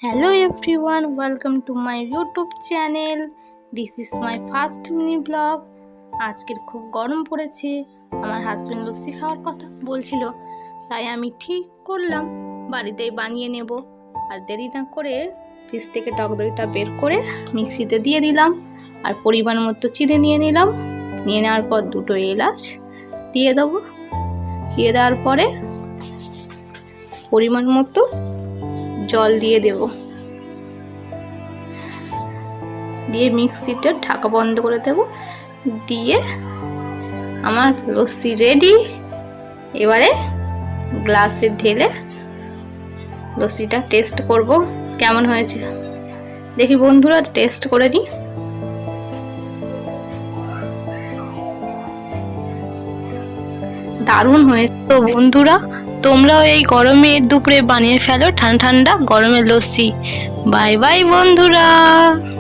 Hello everyone, welcome to my YouTube channel. This is my first mini vlog. আজকের খুব গরম পড়েছে। আমার হাজবেন্ড লস্যি খাওয়ার কথা বলছিল, তাই আমি ঠিক করলাম বাড়িতেই বানিয়ে নেব। আর দেরি না করে ফ্রিজ থেকে টক দইটা বের করে মিক্সিতে দিয়ে দিলাম, আর পরিমাণ মতো চিনি নিয়ে নিলাম। নিয়ে নেওয়ার পর দুটো এলাচ দিয়ে দেবো। দিয়ে দেওয়ার পরে পরিমাণ মতো জল দিয়ে দেব, দিয়ে মিক্সিটা ঢাকা বন্ধ করে দেব। দিয়ে আমার লস্যি রেডি। এবারে গ্লাসে ঢেলে লস্যিটা টেস্ট করব কেমন হয়েছে। দেখি বন্ধুরা, টেস্ট করে নিই। দারুণ হয়েছে। তো বন্ধুরা, তোমরাও এই গরমের দুপুরে বানিয়ে ফেলো ঠান্ডা ঠান্ডা গরমের লস্যি। বাই বাই বন্ধুরা।